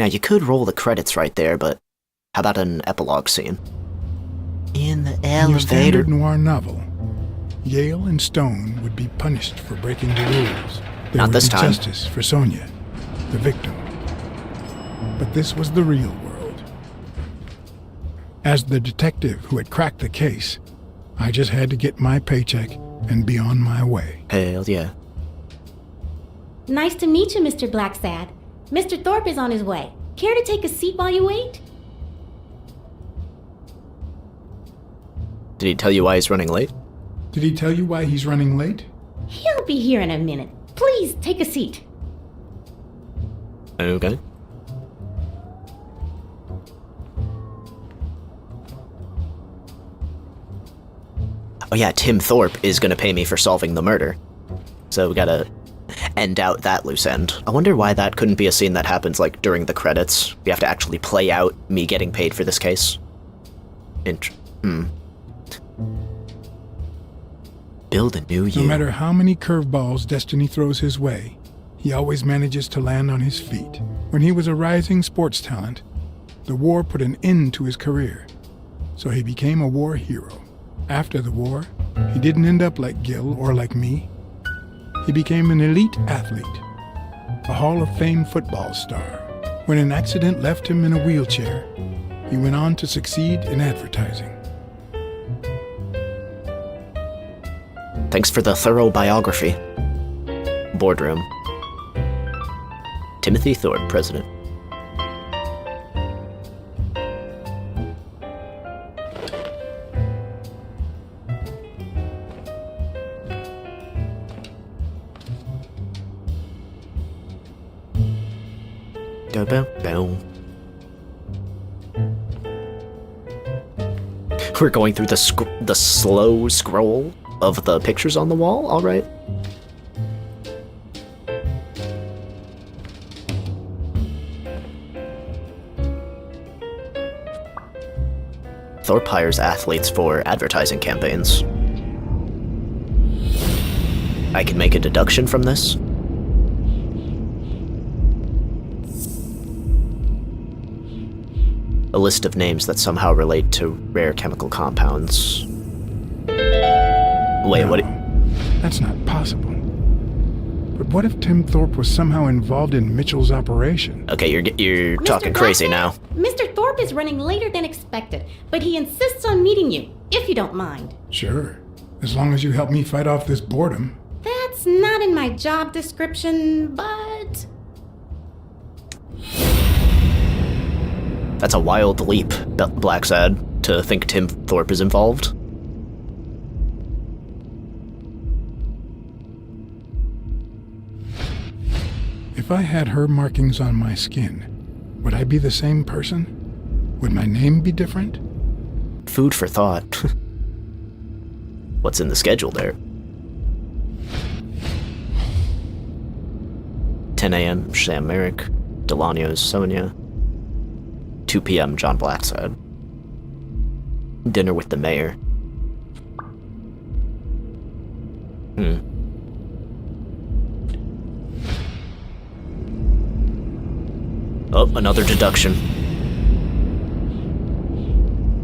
Now, you could roll the credits right there, but how about an epilogue scene? In the In your elevator. standard noir novel, Yale and Stone would be punished for breaking the rules. There Not would this be time. justice for Sonia, the victim. But this was the real world. As the detective who had cracked the case, I just had to get my paycheck and be on my way. Hell yeah. Nice to meet you, Mr. Blacksad. Mr. Thorpe is on his way. Care to take a seat while you wait? Did he tell you why he's running late? Did he tell you why he's running late? He'll be here in a minute. Please, take a seat. Okay. Oh yeah, Tim Thorpe is gonna pay me for solving the murder. So we gotta end out that loose end. I wonder why that couldn't be a scene that happens, like, during the credits. We have to actually play out me getting paid for this case. Build a new you. No matter how many curveballs destiny throws his way, he always manages to land on his feet. When he was a rising sports talent, the war put an end to his career, so he became a war hero. After the war, he didn't end up like Gil or like me. He became an elite athlete, a Hall of Fame football star. When an accident left him in a wheelchair, he went on to succeed in advertising. Thanks for the thorough biography. Boardroom. Timothy Thorpe, President. We're going through the slow scroll of the pictures on the wall, alright. Thorpe hires athletes for advertising campaigns. I can make a deduction from this. A list of names that somehow relate to rare chemical compounds. Wait, what? That's not possible. But what if Tim Thorpe was somehow involved in Mitchell's operation? Okay, you're talking crazy now. Mr. Thorpe is running later than expected, but he insists on meeting you, if you don't mind. Sure, as long as you help me fight off this boredom. That's not in my job description, but... That's a wild leap, Blacksad, to think Tim Thorpe is involved. If I had her markings on my skin, would I be the same person? Would my name be different? Food for thought. What's in the schedule there? 10 a.m. Sam Merrick, Delanios Sonia. 2 p.m. John Blacksad. Dinner with the mayor. Oh, another deduction.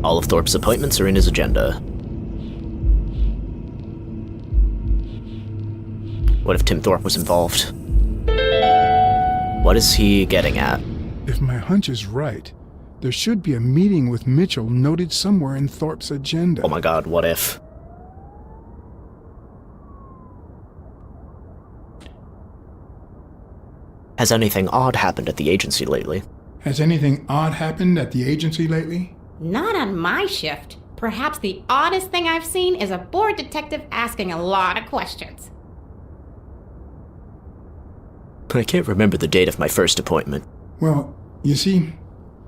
All of Thorpe's appointments are in his agenda. What if Tim Thorpe was involved? What is he getting at? If my hunch is right, there should be a meeting with Mitchell noted somewhere in Thorpe's agenda. Oh my god, what if? Has anything odd happened at the agency lately? Has anything odd happened at the agency lately? Not on my shift. Perhaps the oddest thing I've seen is a bored detective asking a lot of questions. I can't remember the date of my first appointment. Well, you see,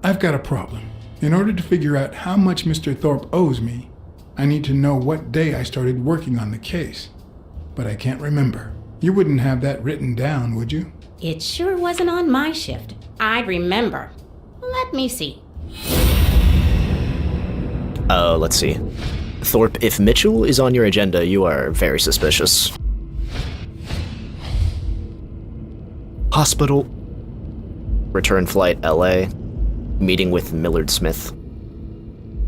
I've got a problem. In order to figure out how much Mr. Thorpe owes me, I need to know what day I started working on the case. But I can't remember. You wouldn't have that written down, would you? It sure wasn't on my shift. I'd remember. Let me see. Let's see. Thorpe, if Mitchell is on your agenda, you are very suspicious. Hospital return flight LA, meeting with Millard Smith.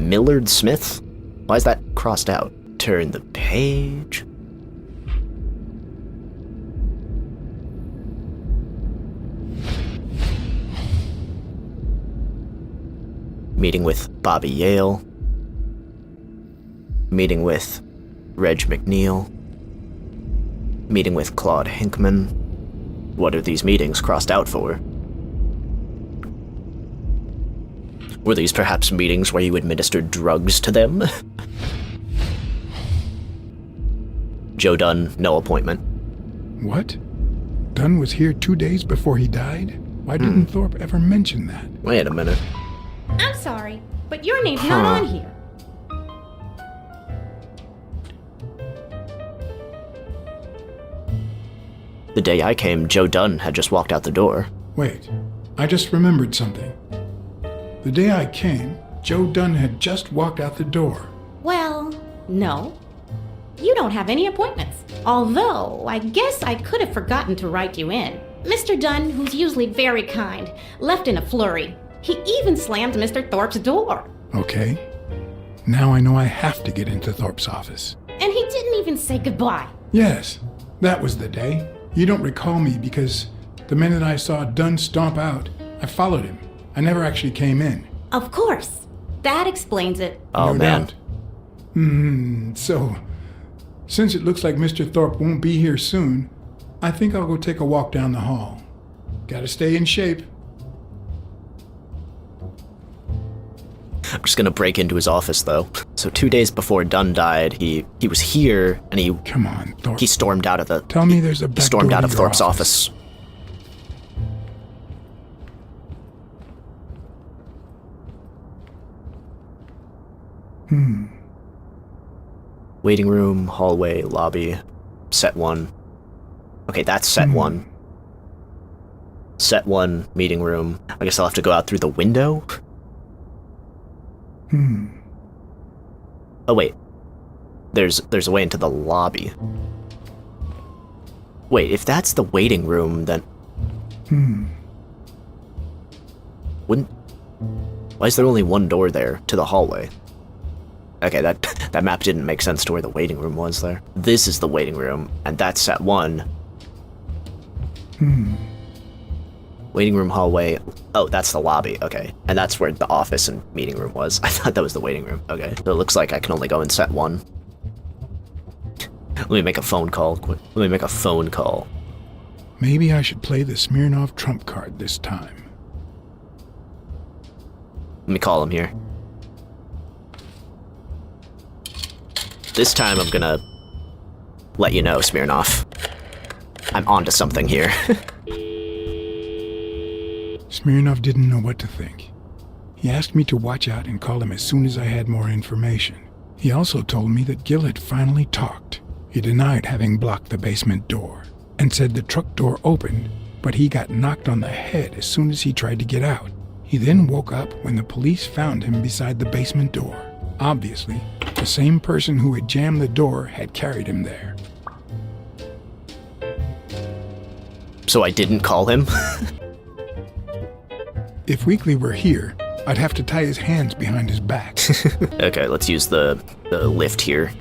Millard Smith? Why is that crossed out? Turn the page. Meeting with Bobby Yale. Meeting with Reg McNeil. Meeting with Claude Hinkman. What are these meetings crossed out for? Were these perhaps meetings where you administered drugs to them? Joe Dunn, no appointment. What? Dunn was here 2 days before he died? Why didn't Thorpe ever mention that? Wait a minute. I'm sorry, but your name's not on here. The day I came, Joe Dunn had just walked out the door. Wait, I just remembered something. The day I came, Joe Dunn had just walked out the door. Well, no. You don't have any appointments. Although, I guess I could have forgotten to write you in. Mr. Dunn, who's usually very kind, left in a flurry. He even slammed Mr. Thorpe's door. Okay. Now I know I have to get into Thorpe's office. And he didn't even say goodbye. Yes, that was the day. You don't recall me because the minute I saw Dunn stomp out, I followed him. I never actually came in. Of course. That explains it. Oh, No man. doubt. So, since it looks like Mr. Thorpe won't be here soon, I think I'll go take a walk down the hall. Gotta stay in shape. I'm just gonna break into his office, though. So 2 days before Dunn died, he was here, and Come on, Thorpe. he stormed out of the... Tell me there's a back He stormed door out to of your Thorpe's office. Waiting room, hallway, lobby, set 1. Okay, that's set 1. Set 1, meeting room. I guess I'll have to go out through the window? Oh, wait. There's a way into the lobby. Wait, if that's the waiting room, then... Wouldn't... Why is there only one door there to the hallway? Okay, that map didn't make sense to where the waiting room was there. This is the waiting room, and that's set 1. Waiting room, hallway. Oh, that's the lobby. Okay, and that's where the office and meeting room was. I thought that was the waiting room. Okay, so it looks like I can only go in set 1. Let me make a phone call. Quick. Let me make a phone call. Maybe I should play the Smirnoff trump card this time. Let me call him here. This time I'm gonna let you know, Smirnoff. I'm onto something here. Smirnoff didn't know what to think. He asked me to watch out and call him as soon as I had more information. He also told me that Gil had finally talked. He denied having blocked the basement door and said the truck door opened, but he got knocked on the head as soon as he tried to get out. He then woke up when the police found him beside the basement door. Obviously, the same person who had jammed the door had carried him there. So I didn't call him? If Weekly were here, I'd have to tie his hands behind his back. Okay, let's use the lift here.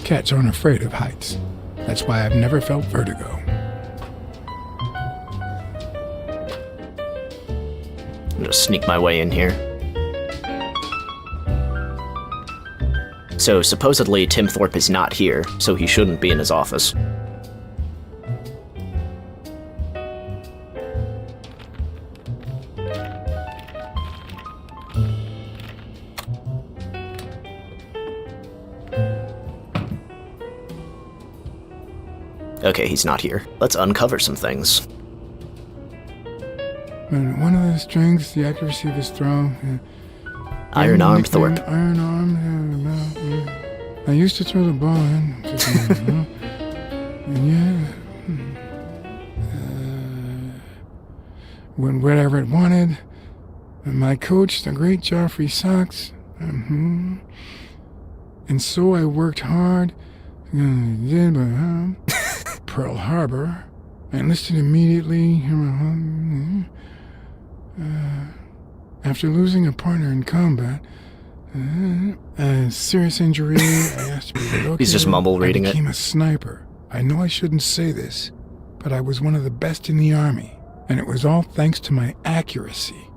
Cats aren't afraid of heights. That's why I've never felt vertigo. I'm gonna sneak my way in here. So supposedly Tim Thorpe is not here, so he shouldn't be in his office. Okay, he's not here. Let's uncover some things. One of the strengths, the accuracy of his throw. Iron-armed Thorpe. Iron-armed. I used to throw the ball in. And yeah. Whatever it wanted. And my coach, the great Joffrey Sox. And so I worked hard Pearl Harbor. I enlisted immediately. After losing a partner in combat, a serious injury, I asked to be relocated. He's just mumble reading it. I became a sniper. I know I shouldn't say this, but I was one of the best in the Army, and it was all thanks to my accuracy.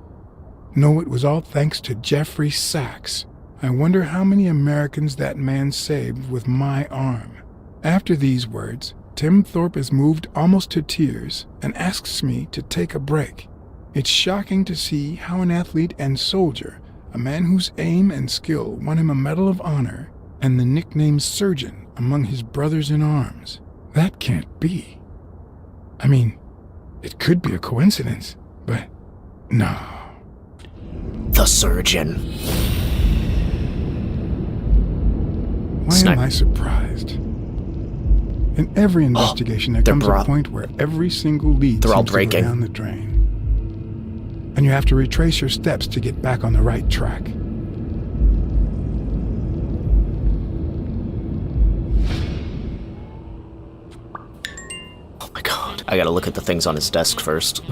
No, it was all thanks to Jeffrey Sachs. I wonder how many Americans that man saved with my arm. After these words, Tim Thorpe is moved almost to tears and asks me to take a break. It's shocking to see how an athlete and soldier, a man whose aim and skill won him a Medal of Honor and the nickname Surgeon among his brothers in arms. That can't be. I mean, it could be a coincidence, but no. The Surgeon. Why am I surprised? In every investigation, there comes a point where every single lead seems to go down the drain. And you have to retrace your steps to get back on the right track. Oh my god. I gotta look at the things on his desk first.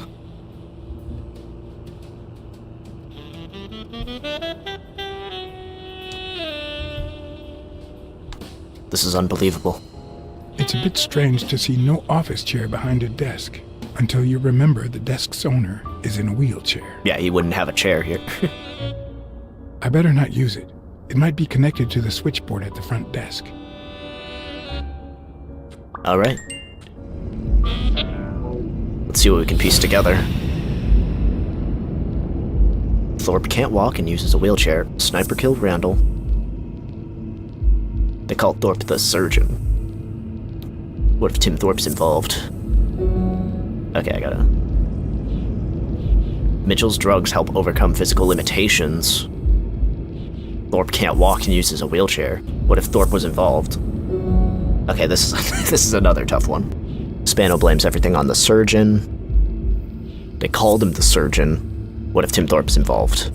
This is unbelievable. It's a bit strange to see no office chair behind a desk, until you remember the desk's owner is in a wheelchair. Yeah, he wouldn't have a chair here. I better not use it. It might be connected to the switchboard at the front desk. Alright. Let's see what we can piece together. Thorpe can't walk and uses a wheelchair. Sniper killed Randall. They call Thorpe the Surgeon. What if Tim Thorpe's involved? Okay, I gotta... Mitchell's drugs help overcome physical limitations. Thorpe can't walk and uses a wheelchair. What if Thorpe was involved? Okay, this is another tough one. Spano blames everything on the Surgeon. They called him the Surgeon. What if Tim Thorpe's involved?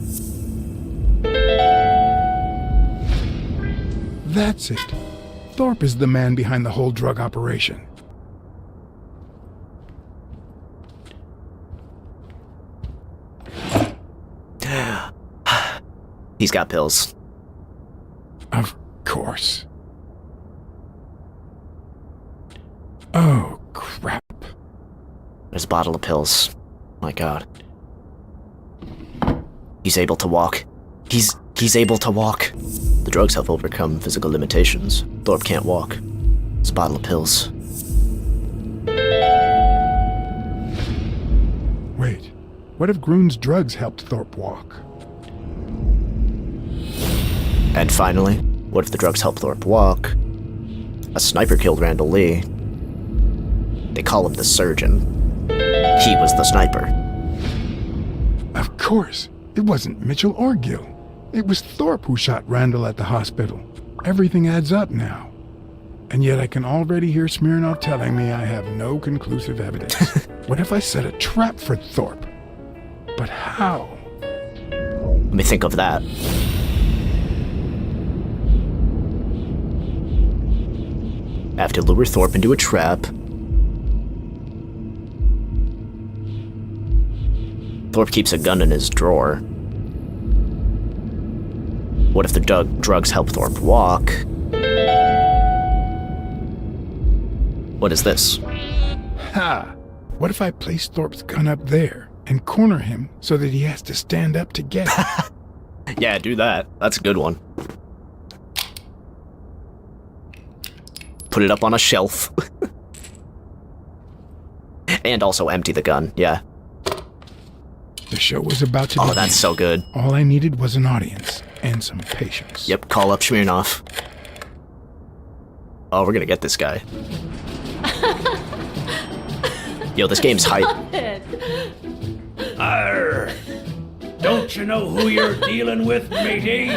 That's it. Thorpe is the man behind the whole drug operation. He's got pills. Of course. Oh, crap. There's a bottle of pills. My god. He's able to walk. He's able to walk. The drugs help overcome physical limitations. Thorpe can't walk. It's a bottle of pills. Wait, what if Groon's drugs helped Thorpe walk? And finally, what if the drugs help Thorpe walk? A sniper killed Randall Lee. They call him the Surgeon. He was the sniper. Of course. It wasn't Mitchell or Gill. It was Thorpe who shot Randall at the hospital. Everything adds up now. And yet I can already hear Smirnoff telling me I have no conclusive evidence. What if I set a trap for Thorpe? But how? Let me think of that. I have to lure Thorpe into a trap. Thorpe keeps a gun in his drawer. What if the drugs help Thorpe walk? What is this? Ha! What if I place Thorpe's gun up there and corner him so that he has to stand up to get it? Yeah, do that. That's a good one. Put it up on a shelf. And also empty the gun, yeah. The show was about to begin. Oh, that's so good. All I needed was an audience and some patience. Yep, call up Smirnoff. Oh, we're gonna get this guy. Yo, this game's hype. Arr! Don't you know who you're dealing with, matey?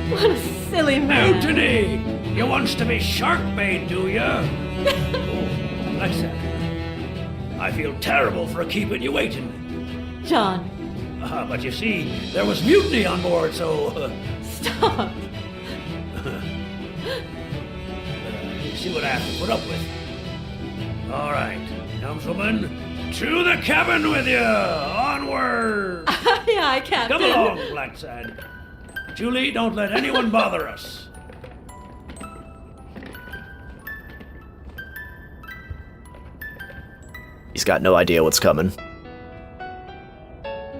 What a silly man. Mutiny! You wants to be shark-bait, do ya? Oh, Blacksad. I feel terrible for keeping you waiting. John, But you see, there was mutiny on board, so... stop. see what I have to put up with. All right, helmswoman, to the cabin with you! Onward! Aye, aye, Captain. Come along, Blacksad. Julie, don't let anyone bother us. He's got no idea what's coming.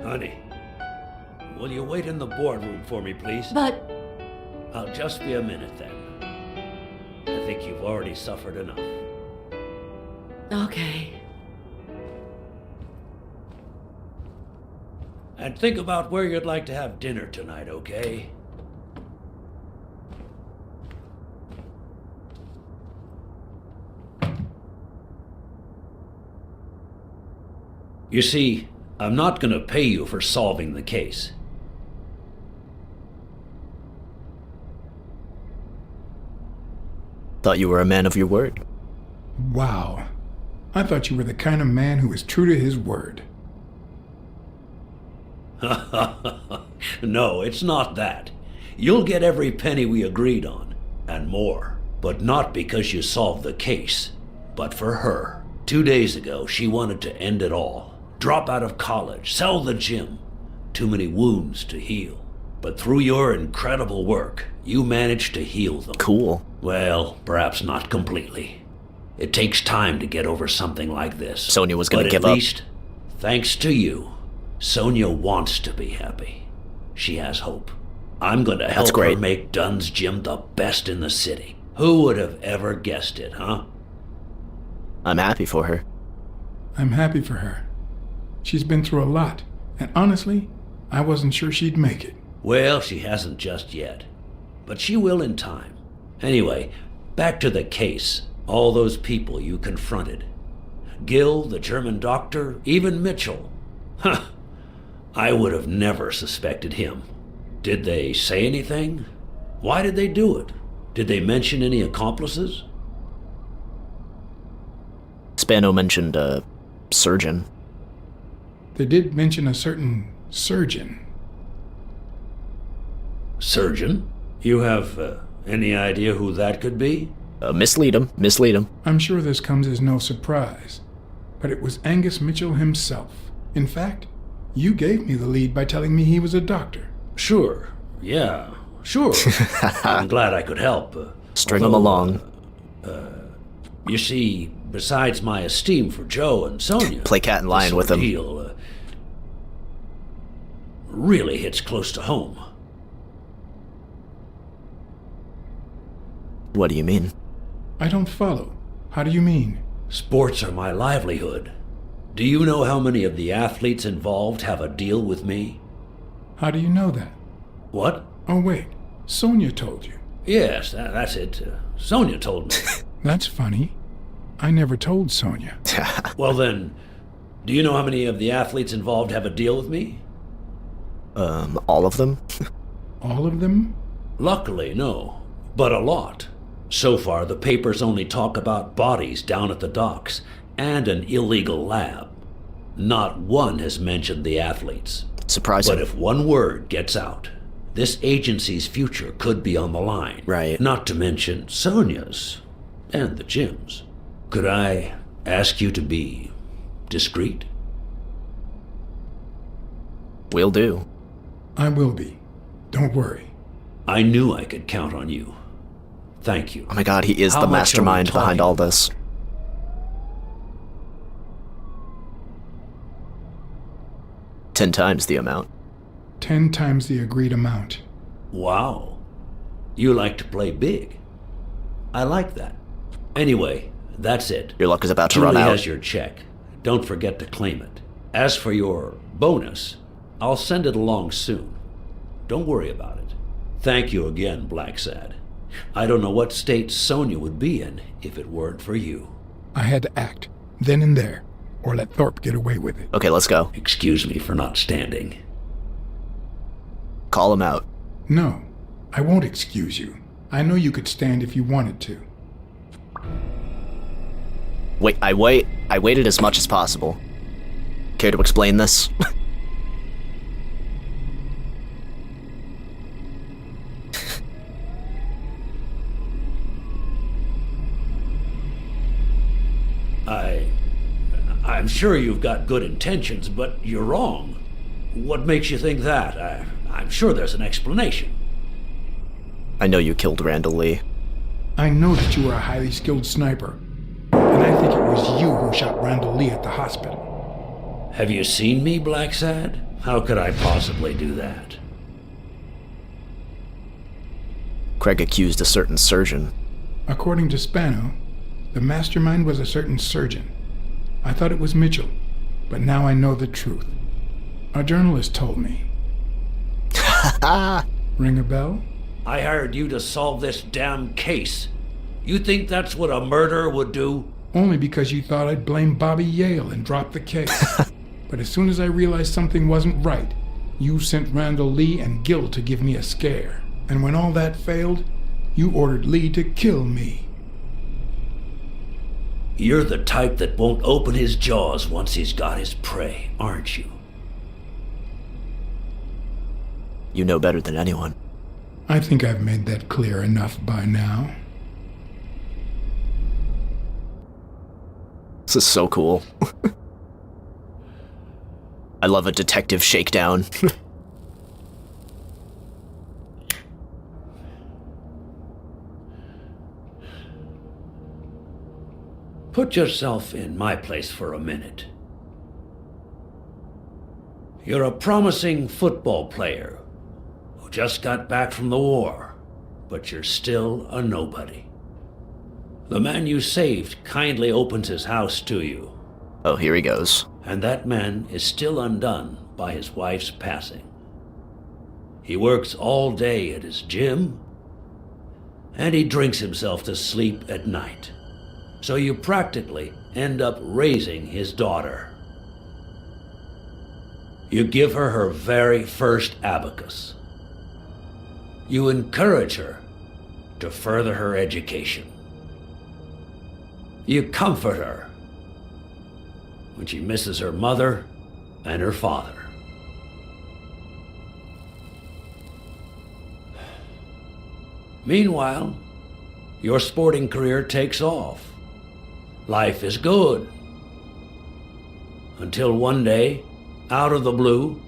Honey, will you wait in the boardroom for me, please? But I'll just be a minute then. I think you've already suffered enough. okay. And think about where you'd like to have dinner tonight, okay? You see, I'm not gonna pay you for solving the case. Thought you were a man of your word. Wow. I thought you were the kind of man who is true to his word. No, it's not that. You'll get every penny we agreed on, and more. But not because you solved the case, but for her. 2 days ago, she wanted to end it all. Drop out of college, sell the gym. Too many wounds to heal. But through your incredible work, you managed to heal them. Cool. Well, perhaps not completely. It takes time to get over something like this. Sonia was gonna But give at up. least, thanks to you, Sonia wants to be happy. She has hope. I'm gonna help her great. make Dunn's gym the best in the city. Who would have ever guessed it, huh? I'm happy for her. I'm happy for her. She's been through a lot, and honestly, I wasn't sure she'd make it. Well, she hasn't just yet. But she will in time. Anyway, back to the case. All those people you confronted. Gill, the German doctor, even Mitchell. Huh. I would have never suspected him. Did they say anything? Why did they do it? Did they mention any accomplices? Spano mentioned a surgeon. They did mention a certain surgeon. Surgeon? You have any idea who that could be? Mislead him. Mislead him. I'm sure this comes as no surprise, but it was Angus Mitchell himself. In fact, you gave me the lead by telling me he was a doctor. Sure. Yeah, sure. I'm glad I could help. String him along. You see, besides my esteem for Joe and Sonia, Play cat and lion this with him. ordeal, really hits close to home. What do you mean? I don't follow. How do you mean? Sports are my livelihood. Do you know how many of the athletes involved have a deal with me? How do you know that? What? Oh, wait. Sonia told you. Yes, that's it. Sonia told me. That's funny. I never told Sonia. Well then, do you know how many of the athletes involved have a deal with me? All of them? All of them? Luckily, no. But a lot. So far, the papers only talk about bodies down at the docks and an illegal lab. Not one has mentioned the athletes. Surprising. But if one word gets out, this agency's future could be on the line. Right. Not to mention Sonia's and the gym's. Could I ask you to be discreet? Will do. I will be. Don't worry. I knew I could count on you. Thank you. Oh my god, he is How the much are we mastermind behind talking? all this. Ten times the amount. 10 times the agreed amount. Wow. You like to play big. I like that. Anyway, that's it. Your luck is about to Julie run out. has your check. Don't forget to claim it. As for your bonus, I'll send it along soon. Don't worry about it. Thank you again, Blacksad. I don't know what state Sonia would be in if it weren't for you. I had to act, then and there, or let Thorpe get away with it. Okay, let's go. Excuse me for not standing. Call him out. No, I won't excuse you. I know you could stand if you wanted to. Wait, I waited as much as possible. Care to explain this? I'm sure you've got good intentions, but you're wrong. What makes you think that? I'm sure there's an explanation. I know you killed Randall Lee. I know that you were a highly skilled sniper, and I think it was you who shot Randall Lee at the hospital. Have you seen me, Blacksad? How could I possibly do that? Craig accused a certain surgeon. According to Spano, the mastermind was a certain surgeon. I thought it was Mitchell, but now I know the truth. A journalist told me. Ring a bell? I hired you to solve this damn case. You think that's what a murderer would do? Only because you thought I'd blame Bobby Yale and drop the case. But as soon as I realized something wasn't right, you sent Randall Lee and Gil to give me a scare. And when all that failed, you ordered Lee to kill me. You're the type that won't open his jaws once he's got his prey, aren't you? You know better than anyone. I think I've made that clear enough by now. This is so cool. I love a detective shakedown. Put yourself in my place for a minute. You're a promising football player who just got back from the war, but you're still a nobody. The man you saved kindly opens his house to you. Oh, here he goes. And that man is still undone by his wife's passing. He works all day at his gym, and he drinks himself to sleep at night. So you practically end up raising his daughter. You give her her very first abacus. You encourage her to further her education. You comfort her when she misses her mother and her father. Meanwhile, your sporting career takes off. Life is good. Until one day, out of the blue,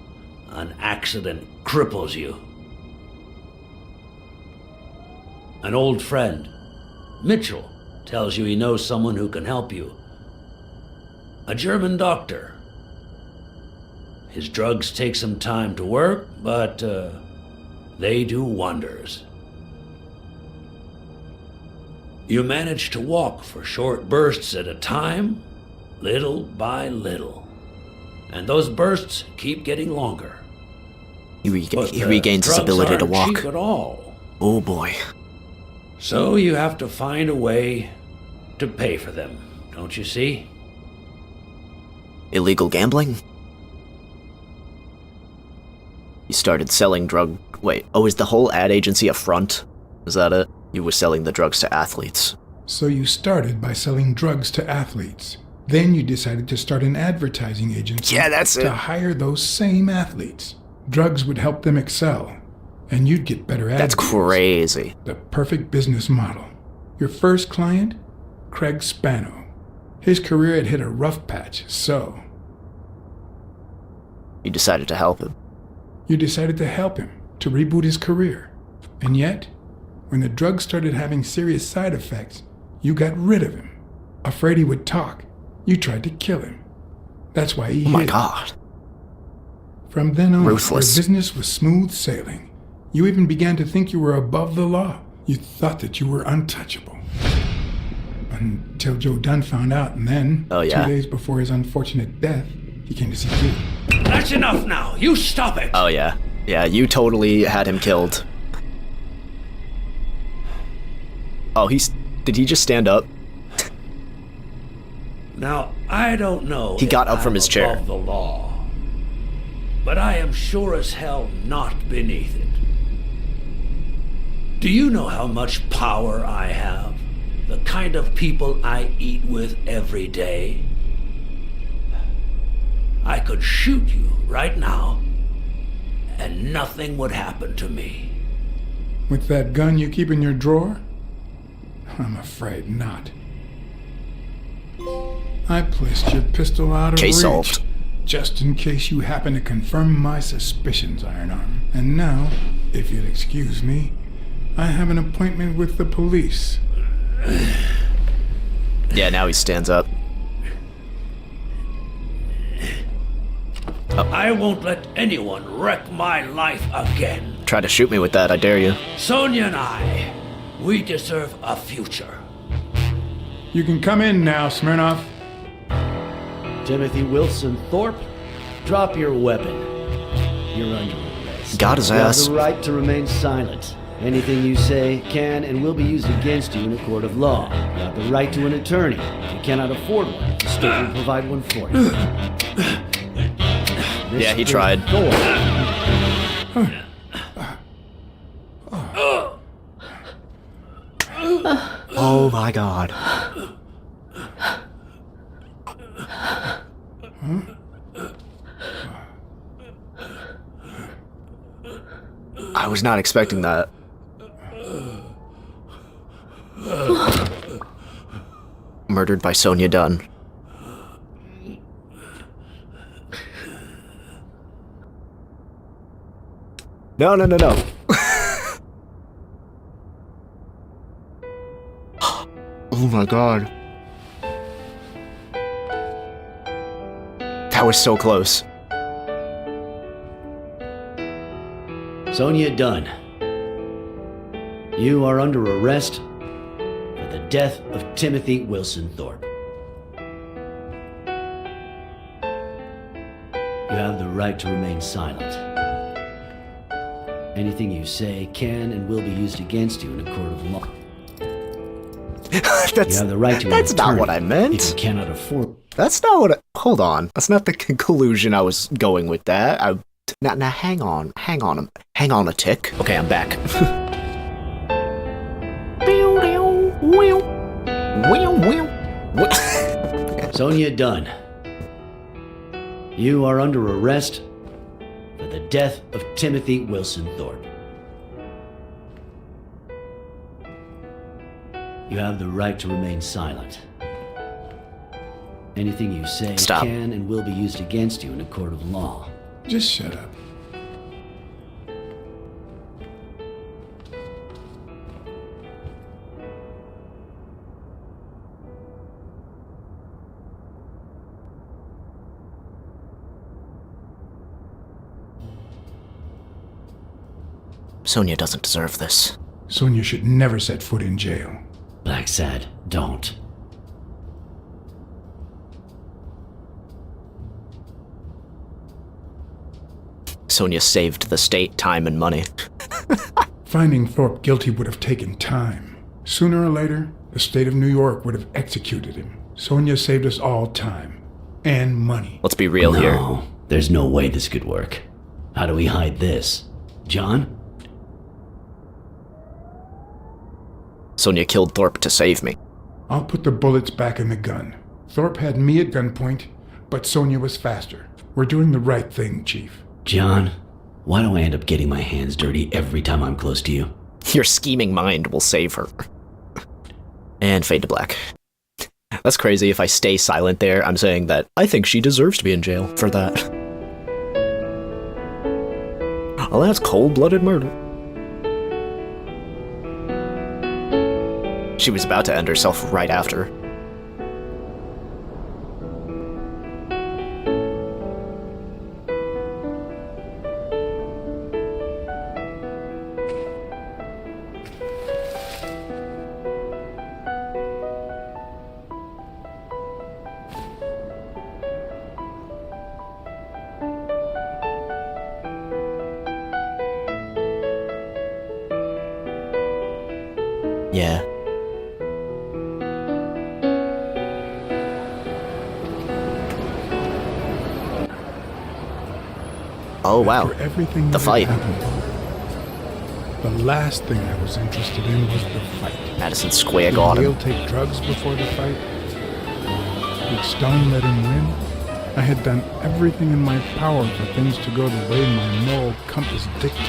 an accident cripples you. An old friend, Mitchell, tells you he knows someone who can help you. A German doctor. His drugs take some time to work, but they do wonders. You manage to walk for short bursts at a time, little by little. And those bursts keep getting longer. He regains his ability to walk. Cheap at all. Oh boy. So you have to find a way to pay for them, don't you see? Illegal gambling? You started selling drug... Wait, oh, is the whole ad agency a front? Is that it? You were selling the drugs to athletes. So you started by selling drugs to athletes. Then you decided to start an advertising agency. Yeah, that's it. To hire those same athletes. Drugs would help them excel, and you'd get better ad That's deals. crazy. The perfect business model. Your first client? Craig Spano. His career had hit a rough patch, so... You decided to help him. You decided to help him, to reboot his career. And yet, when the drugs started having serious side effects, you got rid of him. Afraid he would talk, you tried to kill him. That's why he Oh my hid. god. From then on, Ruthless. your business was smooth sailing. You even began to think you were above the law. You thought that you were untouchable. Until Joe Dunn found out, and then, Oh, yeah. 2 days before his unfortunate death, he came to see you. That's enough now. You stop it. Oh yeah. Yeah, you totally had him killed. Oh, did he just stand up? Now, I don't know. He got if up from I'm his chair. above the law, but I am sure as hell not beneath it. Do you know how much power I have? The kind of people I eat with every day? I could shoot you right now, and nothing would happen to me. With that gun you keep in your drawer? I'm afraid not. I placed your pistol out of Case reach. solved. Just in case you happen to confirm my suspicions, Iron Arm. And now, if you'll excuse me, I have an appointment with the police. Yeah, now he stands up. I won't let anyone wreck my life again. Try to shoot me with that, I dare you. Sonia and I, we deserve a future. You can come in now, Smirnoff. Timothy Wilson Thorpe, drop your weapon. You're under arrest. Got his You have ass. the right to remain silent. Anything you say can and will be used against you in a court of law. You have the right to an attorney. If you cannot afford one, the state will provide one for you. Yeah, he tried. Oh my god. I was not expecting that. Murdered by Sonia Dunn. No, no, no, no. Oh my god. That was so close. Sonia Dunn, you are under arrest for the death of Timothy Wilson Thorpe. You have the right to remain silent. Anything you say can and will be used against you in a court of law. You have the right to an that's not attorney what I meant. if you cannot afford. That's not what hold on. That's not the conclusion I was going with that. Now hang on a tick. Okay, I'm back. Sonia Dunn, you are under arrest for the death of Timothy Wilson Thorpe. You have the right to remain silent. Anything you say Stop. can and will be used against you in a court of law. Just shut up. Sonia doesn't deserve this. Sonia should never set foot in jail. Blacksad, don't. Sonia saved the state time and money. Finding Thorpe guilty would have taken time. Sooner or later, the state of New York would have executed him. Sonia saved us all time. And money. Let's be real here. No, there's no way this could work. How do we hide this? John? Sonia killed Thorpe to save me. I'll put the bullets back in the gun. Thorpe had me at gunpoint, but Sonia was faster. We're doing the right thing, Chief. John, why do I end up getting my hands dirty every time I'm close to you? Your scheming mind will save her. And fade to black. That's crazy. If I stay silent there, I'm saying that I think she deserves to be in jail for that. Well, that's cold-blooded murder. She was about to end herself right after. Yeah. Oh, wow. For everything The that fight. had happened, the last thing I was interested in was the fight. Madison Square Did Garden. Yale take drugs before the fight? Did Stone let him win? I had done everything in my power for things to go the way my moral compass dictated.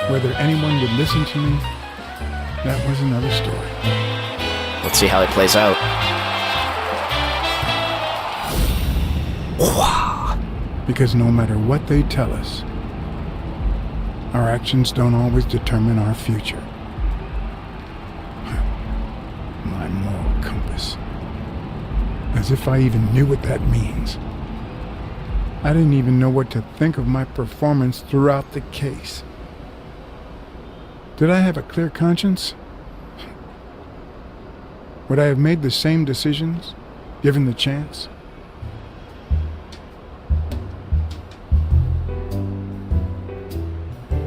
Whether anyone would listen to me, that was another story. Let's see how it plays out. Because no matter what they tell us, our actions don't always determine our future. My moral compass. As if I even knew what that means. I didn't even know what to think of my performance throughout the case. Did I have a clear conscience? Would I have made the same decisions, given the chance?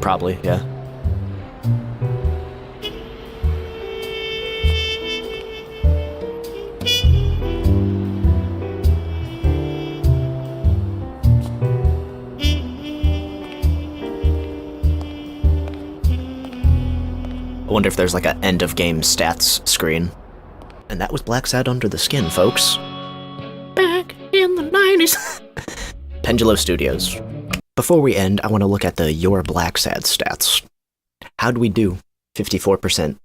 Probably, yeah. I wonder if there's like an end of game stats screen. And that was Blacksad Under the Skin, folks. Back in the 90s. Pendulo Studios. Before we end, I want to look at the Your Blacksad stats. How'd we do? 54%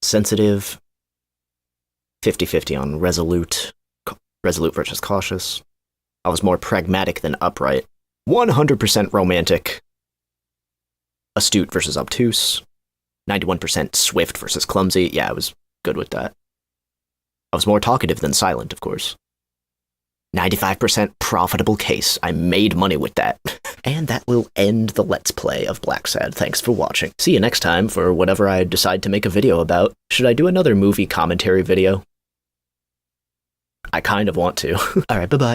sensitive, 50-50 on resolute versus cautious. I was more pragmatic than upright. 100% romantic. Astute versus obtuse. 91% swift versus clumsy. Yeah, I was good with that. I was more talkative than silent, of course. 95% profitable case. I made money with that. And that will end the Let's Play of Blacksad. Thanks for watching. See you next time for whatever I decide to make a video about. Should I do another movie commentary video? I kind of want to. Alright, bye-bye.